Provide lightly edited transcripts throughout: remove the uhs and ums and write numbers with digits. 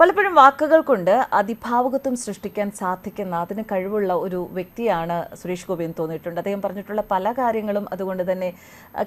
പലപ്പോഴും വാക്കുകൾ കൊണ്ട് അതിഭാവുകത്വം സൃഷ്ടിക്കാൻ സാധിക്കുന്ന അതിന് കഴിവുള്ള ഒരു വ്യക്തിയാണ് സുരേഷ് ഗോപി എന്ന് തോന്നിയിട്ടുണ്ട്. അദ്ദേഹം പറഞ്ഞിട്ടുള്ള പല കാര്യങ്ങളും അതുകൊണ്ട് തന്നെ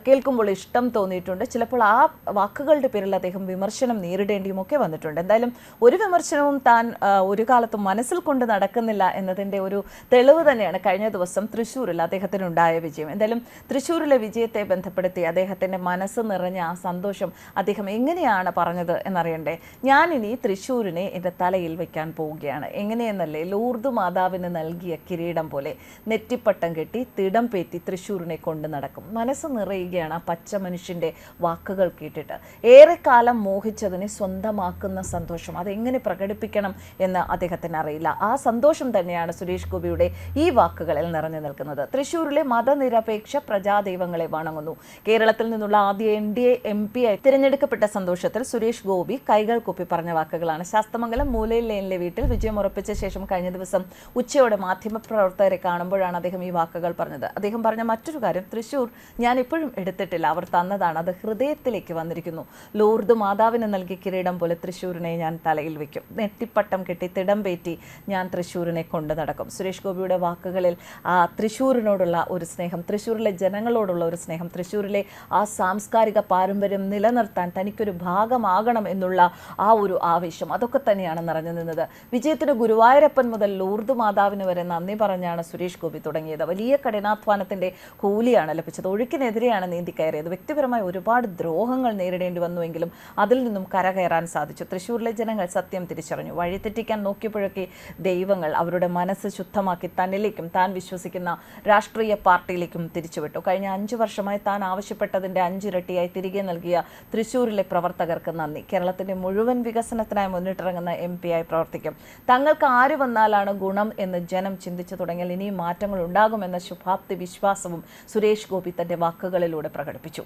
കേൾക്കുമ്പോൾ ഇഷ്ടം തോന്നിയിട്ടുണ്ട്. ചിലപ്പോൾ ആ വാക്കുകളുടെ പേരിൽ അദ്ദേഹം വിമർശനം നേരിടേണ്ടിയുമൊക്കെ വന്നിട്ടുണ്ട്. എന്തായാലും ഒരു വിമർശനവും താൻ ഒരു കാലത്തും മനസ്സിൽ കൊണ്ട് നടക്കുന്നില്ല എന്നതിൻ്റെ ഒരു തെളിവ് തന്നെയാണ് കഴിഞ്ഞ ദിവസം തൃശ്ശൂരിൽ അദ്ദേഹത്തിനുണ്ടായ വിജയം. എന്തായാലും തൃശ്ശൂരിലെ വിജയത്തെ ബന്ധപ്പെടുത്തി അദ്ദേഹത്തിൻ്റെ മനസ്സ് നിറഞ്ഞ ആ സന്തോഷം അദ്ദേഹം എങ്ങനെയാണ് പറഞ്ഞത് എന്നറിയണ്ടേ. ഞാനിനി തൃശ്ശൂർ എന്റെ തലയിൽ വെക്കാൻ പോവുകയാണ്. എങ്ങനെയെന്നല്ലേ, ലൂർദ് മാതാവിന് നൽകിയ കിരീടം പോലെ നെറ്റിപ്പട്ടം കെട്ടി തിടം പേറ്റി തൃശ്ശൂരിനെ കൊണ്ട് നടക്കും. മനസ്സ് നിറയുകയാണ് ആ പച്ച മനുഷ്യന്റെ വാക്കുകൾ കേട്ടിട്ട്. ഏറെക്കാലം മോഹിച്ചതിനെ സ്വന്തമാക്കുന്ന സന്തോഷം അതെങ്ങനെ പ്രകടിപ്പിക്കണം എന്ന് അദ്ദേഹത്തിന് അറിയില്ല. ആ സന്തോഷം തന്നെയാണ് സുരേഷ് ഗോപിയുടെ ഈ വാക്കുകളിൽ നിറഞ്ഞു നിൽക്കുന്നത്. തൃശ്ശൂരിലെ മതനിരപേക്ഷ പ്രജാദൈവങ്ങളെ വണങ്ങുന്നു. കേരളത്തിൽ നിന്നുള്ള ആദ്യ NDA MP ആയി തിരഞ്ഞെടുക്കപ്പെട്ട സന്തോഷത്തിൽ സുരേഷ് ഗോപി കൈകൾ കൂപ്പി പറഞ്ഞ വാക്കുകളാണ്. ശാസ്തമംഗലം മൂലയിൽ ലെയിനിലെ വീട്ടിൽ വിജയം ഉറപ്പിച്ച ശേഷം കഴിഞ്ഞ ദിവസം ഉച്ചയോടെ മാധ്യമപ്രവർത്തകരെ കാണുമ്പോഴാണ് അദ്ദേഹം ഈ വാക്കുകൾ പറഞ്ഞത്. അദ്ദേഹം പറഞ്ഞ മറ്റൊരു കാര്യം, തൃശ്ശൂർ ഞാൻ ഇപ്പോഴും എടുത്തിട്ടില്ല, അവർ തന്നതാണ്, അത് ഹൃദയത്തിലേക്ക് വന്നിരിക്കുന്നു. ലൂർദ് മാതാവിന് നൽകിയ കിരീടം പോലെ തൃശ്ശൂരിനെ ഞാൻ തലയിൽ വയ്ക്കും. നെറ്റിപ്പട്ടം കെട്ടി തിടം പേറ്റി ഞാൻ തൃശ്ശൂരിനെ കൊണ്ട് നടക്കും. സുരേഷ് ഗോപിയുടെ വാക്കുകളിൽ ആ തൃശ്ശൂരിനോടുള്ള ഒരു സ്നേഹം, തൃശ്ശൂരിലെ ജനങ്ങളോടുള്ള ഒരു സ്നേഹം, തൃശ്ശൂരിലെ ആ സാംസ്കാരിക പാരമ്പര്യം നിലനിർത്താൻ തനിക്കൊരു ഭാഗമാകണം എന്നുള്ള ആ ഒരു ആവേശം അതൊക്കെ തന്നെയാണ് നിറഞ്ഞു നിന്നത്. വിജയത്തിന് ഗുരുവായൂരപ്പൻ മുതൽ ലൂർദ് മാതാവിന് വരെ നന്ദി പറഞ്ഞാണ് സുരേഷ് ഗോപി തുടങ്ങിയത്. വലിയ കഠിനാധ്വാനത്തിന്റെ കൂലിയാണ് ലഭിച്ചത്. ഒഴുക്കിനെതിരെയാണ് നീന്തി കയറിയത്. വ്യക്തിപരമായി ഒരുപാട് ദ്രോഹങ്ങൾ നേരിടേണ്ടി വന്നുവെങ്കിലും അതിൽ നിന്നും കരകയറാൻ സാധിച്ചു. തൃശ്ശൂരിലെ ജനങ്ങൾ സത്യം തിരിച്ചറിഞ്ഞു. വഴിതെറ്റിക്കാൻ നോക്കിയപ്പോഴൊക്കെ ദൈവങ്ങൾ അവരുടെ മനസ്സ് ശുദ്ധമാക്കി തന്നിലേക്കും താൻ വിശ്വസിക്കുന്ന രാഷ്ട്രീയ പാർട്ടിയിലേക്കും തിരിച്ചുവിട്ടു. കഴിഞ്ഞ 5 വർഷമായി താൻ ആവശ്യപ്പെട്ടതിന്റെ 5 ഇരട്ടിയായി തിരികെ നൽകിയ തൃശ്ശൂരിലെ പ്രവർത്തകർക്ക് നന്ദി. കേരളത്തിന്റെ മുഴുവൻ വികസനത്തിനായി മുന്നിട്ടിറങ്ങുന്ന MP ആയി പ്രവർത്തിക്കും. തങ്ങൾക്ക് ആര് വന്നാലാണ് ഗുണം എന്ന് ജനം ചിന്തിച്ചു തുടങ്ങിയാൽ ഇനിയും മാറ്റങ്ങൾ ഉണ്ടാകുമെന്ന ശുഭാപ്തി വിശ്വാസവും സുരേഷ് ഗോപി തന്റെ വാക്കുകളിലൂടെ പ്രകടിപ്പിച്ചു.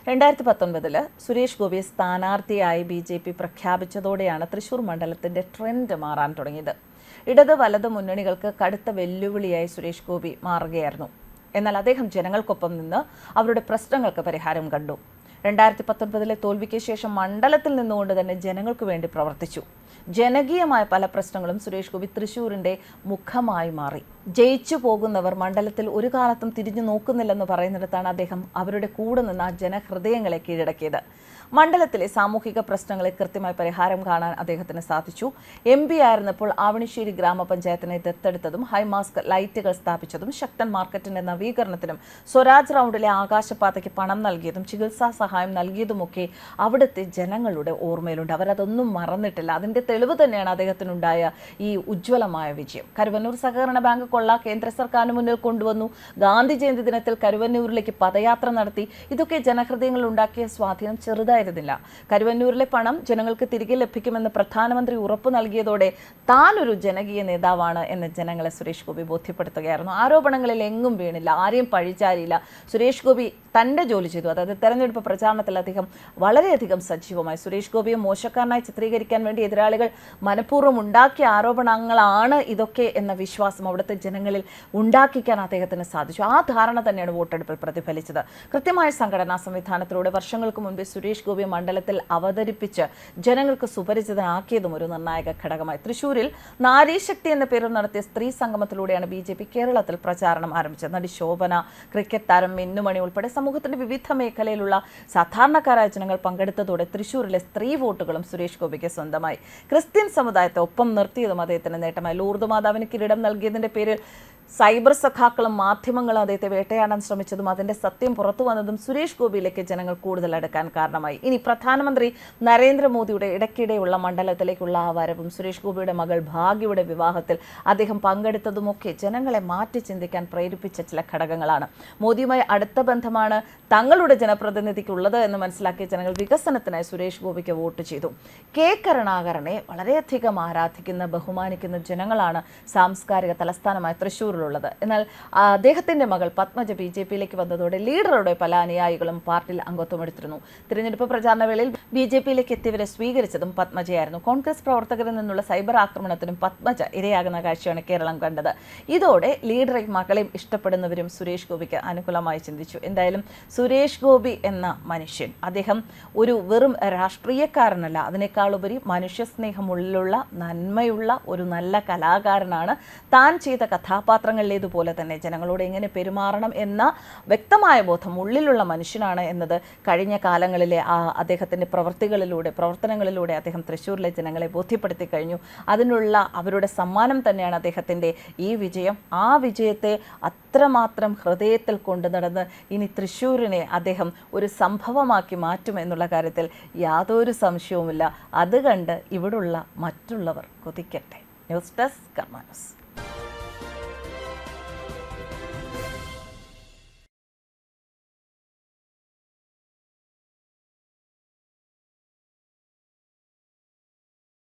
2019 സുരേഷ് ഗോപിയെ സ്ഥാനാർത്ഥിയായി BJP പ്രഖ്യാപിച്ചതോടെയാണ് തൃശ്ശൂർ മണ്ഡലത്തിന്റെ ട്രെൻഡ് മാറാൻ തുടങ്ങിയത്. ഇടത് വലത് മുന്നണികൾക്ക് കടുത്ത വെല്ലുവിളിയായി സുരേഷ് ഗോപി മാറുകയായിരുന്നു. എന്നാൽ അദ്ദേഹം ജനങ്ങൾക്കൊപ്പം നിന്ന് അവരുടെ പ്രശ്നങ്ങൾക്ക് പരിഹാരം കണ്ടു. 2019 തോൽവിക്ക് ശേഷം മണ്ഡലത്തിൽ നിന്നുകൊണ്ട് തന്നെ ജനങ്ങൾക്ക് വേണ്ടി പ്രവർത്തിച്ചു. ജനകീയമായ പല പ്രശ്നങ്ങളും സുരേഷ് ഗോപി തൃശ്ശൂരിന്റെ മുഖമായി മാറി. ജയിച്ചു പോകുന്നവർ മണ്ഡലത്തിൽ ഒരു കാലത്തും തിരിഞ്ഞു നോക്കുന്നില്ലെന്ന് പറയുന്നിടത്താണ് അദ്ദേഹം അവരുടെ കൂടെ നിന്ന് ആ ജനഹൃദയങ്ങളെ കീഴടക്കിയത്. മണ്ഡലത്തിലെ സാമൂഹിക പ്രശ്നങ്ങളെ കൃത്യമായി പരിഹാരം കാണാൻ അദ്ദേഹത്തിന് സാധിച്ചു. MP ആയിരുന്നപ്പോൾ ആവണിശ്ശേരി ഗ്രാമപഞ്ചായത്തിനെ ദത്തെടുത്തതും ഹൈമാസ്ക് ലൈറ്റുകൾ സ്ഥാപിച്ചതും ശക്തൻ മാർക്കറ്റിന്റെ നവീകരണത്തിനും സ്വരാജ് റൗണ്ടിലെ ആകാശപാതയ്ക്ക് പണം നൽകിയതും ചികിത്സാ സഹായം നൽകിയതുമൊക്കെ അവിടുത്തെ ജനങ്ങളുടെ ഓർമ്മയിലുണ്ട്. അവരതൊന്നും മറന്നിട്ടില്ല. അതിന്റെ തെളിവ് തന്നെയാണ് അദ്ദേഹത്തിനുണ്ടായ ഈ ഉജ്ജ്വലമായ വിജയം. കരുവന്നൂർ സഹകരണ ബാങ്ക് കൊള്ള കേന്ദ്ര സർക്കാരിന് മുന്നിൽ കൊണ്ടുവന്നു. ഗാന്ധി ജയന്തി ദിനത്തിൽ കരുവന്നൂരിലേക്ക് പദയാത്ര നടത്തി. ഇതൊക്കെ ജനഹൃദയങ്ങളിൽ ഉണ്ടാക്കിയ സ്വാധീനം ചെറുതായിരുന്നില്ല. കരുവന്നൂരിലെ പണം ജനങ്ങൾക്ക് തിരികെ ലഭിക്കുമെന്ന് പ്രധാനമന്ത്രി ഉറപ്പു നൽകിയതോടെ താൻ ഒരു ജനകീയ നേതാവാണ് എന്ന് ജനങ്ങളെ സുരേഷ് ഗോപി ബോധ്യപ്പെടുത്തുകയായിരുന്നു. ആരോപണങ്ങളിൽ എങ്ങും വീണില്ല, ആരെയും പഴിചാരിയില്ല. സുരേഷ് ഗോപി തന്റെ ജോലി ചെയ്തു. അതായത് തെരഞ്ഞെടുപ്പ് പ്രചാരണത്തിൽ അദ്ദേഹം വളരെയധികം സജീവമായി. സുരേഷ് ഗോപിയെ മോശക്കാരനായി ചിത്രീകരിക്കാൻ വേണ്ടി എതിരാളികൾ മനഃപൂർവ്വം ഉണ്ടാക്കിയ ആരോപണങ്ങളാണ് ഇതൊക്കെ എന്ന വിശ്വാസം അവിടുത്തെ ജനങ്ങളിൽ ഉണ്ടാക്കിക്കാൻ അദ്ദേഹത്തിന് സാധിച്ചു. ആ ധാരണ തന്നെയാണ് വോട്ടെടുപ്പിൽ പ്രതിഫലിച്ചത്. കൃത്യമായ സംഘടനാ സംവിധാനത്തിലൂടെ വർഷങ്ങൾക്ക് മുൻപ് സുരേഷ് ഗോപിയെ മണ്ഡലത്തിൽ അവതരിപ്പിച്ച് ജനങ്ങൾക്ക് സുപരിചിതനാക്കിയതും ഒരു നിർണായക ഘടകമായി. തൃശ്ശൂരിൽ നാരീശക്തി എന്ന പേരിൽ നടത്തിയ സ്ത്രീ സംഗമത്തിലൂടെയാണ് BJP കേരളത്തിൽ പ്രചാരണം ആരംഭിച്ചത്. നടി ശോഭന, ക്രിക്കറ്റ് താരം മിന്നുമണി ഉൾപ്പെടെ സമൂഹത്തിന്റെ വിവിധ മേഖലയിലുള്ള സാധാരണക്കാരായ ജനങ്ങൾ പങ്കെടുത്തതോടെ തൃശ്ശൂരിലെ സ്ത്രീ വോട്ടുകളും സുരേഷ് ഗോപിക്ക് സ്വന്തമായി. ക്രിസ്ത്യൻ സമുദായത്തെ ഒപ്പം നിർത്തിയതും അദ്ദേഹത്തിന് നേട്ടമായി. ലൂർദ് മാതാവിന് കിരീടം നൽകിയതിന്റെ പേരിൽ സൈബർ സഖാക്കളും മാധ്യമങ്ങളും അദ്ദേഹത്തെ വേട്ടയാടാൻ ശ്രമിച്ചതും അതിന്റെ സത്യം പുറത്തു വന്നതും സുരേഷ് ഗോപിയിലേക്ക് ജനങ്ങൾ കൂടുതൽ അടുക്കാൻ കാരണമായി. ഇനി പ്രധാനമന്ത്രി നരേന്ദ്രമോദിയുടെ ഇടയ്ക്കിടെയുള്ള മണ്ഡലത്തിലേക്കുള്ള ആ വരവും സുരേഷ് ഗോപിയുടെ മകൾ ഭാഗ്യയുടെ വിവാഹത്തിൽ അദ്ദേഹം പങ്കെടുത്തതുമൊക്കെ ജനങ്ങളെ മാറ്റി ചിന്തിക്കാൻ പ്രേരിപ്പിച്ച ചില ഘടകങ്ങളാണ്. മോദിയുമായി അടുത്ത ബന്ധമാണ് തങ്ങളുടെ ജനപ്രതിനിധിക്കുള്ളത് എന്ന് മനസ്സിലാക്കിയ ജനങ്ങൾ വികസനത്തിനായി സുരേഷ് ഗോപിക്ക് വോട്ട് ചെയ്തു. കെ കരുണാകരനെ വളരെയധികം ആരാധിക്കുന്ന ബഹുമാനിക്കുന്ന ജനങ്ങളാണ് സാംസ്കാരിക തലസ്ഥാനമായ തൃശ്ശൂർ മക്കളുള്ളത്. എന്നാൽ അദ്ദേഹത്തിൻ്റെ മകൾ പത്മജ BJPയിലേക്ക് വന്നതോടെ ലീഡറുടെ പല അനുയായികളും പാർട്ടിയിൽ അംഗത്വം എടുത്തിരുന്നു. തിരഞ്ഞെടുപ്പ് പ്രചാരണ വേളയിൽ BJPയിലേക്ക് എത്തിയവരെ സ്വീകരിച്ചതും പത്മജയായിരുന്നു. കോൺഗ്രസ് പ്രവർത്തകരിൽ നിന്നുള്ള സൈബർ ആക്രമണത്തിനും പത്മജ ഇരയാകുന്ന കാഴ്ചയാണ് കേരളം കണ്ടത്. ഇതോടെ ലീഡറെയും മകളെയും ഇഷ്ടപ്പെടുന്നവരും സുരേഷ് ഗോപിക്ക് അനുകൂലമായി ചിന്തിച്ചു. എന്തായാലും സുരേഷ് ഗോപി എന്ന മനുഷ്യൻ, അദ്ദേഹം ഒരു വെറും രാഷ്ട്രീയക്കാരനല്ല, അതിനേക്കാളുപരി മനുഷ്യസ്നേഹമുള്ള നന്മയുള്ള ഒരു നല്ല കലാകാരനാണ്. താൻ ചെയ്ത കഥാപാത്രങ്ങളിലേതുപോലെ തന്നെ ജനങ്ങളോട് എങ്ങനെ പെരുമാറണം എന്ന വ്യക്തമായ ബോധം ഉള്ളിലുള്ള മനുഷ്യനാണ് എന്നത് കഴിഞ്ഞ കാലങ്ങളിലെ അദ്ദേഹത്തിൻ്റെ പ്രവർത്തനങ്ങളിലൂടെ അദ്ദേഹം തൃശ്ശൂരിലെ ജനങ്ങളെ ബോധ്യപ്പെടുത്തി കഴിഞ്ഞു. അതിനുള്ള അവരുടെ സമ്മാനം തന്നെയാണ് അദ്ദേഹത്തിൻ്റെ ഈ വിജയം. ആ വിജയത്തെ അത്രമാത്രം ഹൃദയത്തിൽ കൊണ്ടു നടന്ന് ഇനി തൃശ്ശൂരിനെ അദ്ദേഹം ഒരു സംഭവമാക്കി മാറ്റുമെന്നുള്ള കാര്യത്തിൽ യാതൊരു സംശയവുമില്ല. അത് കണ്ട് ഇവിടുള്ള മറ്റുള്ളവർ കൊതിക്കട്ടെ. ന്യൂസ് ഡെസ്ക് കർമ്മ ന്യൂസ്.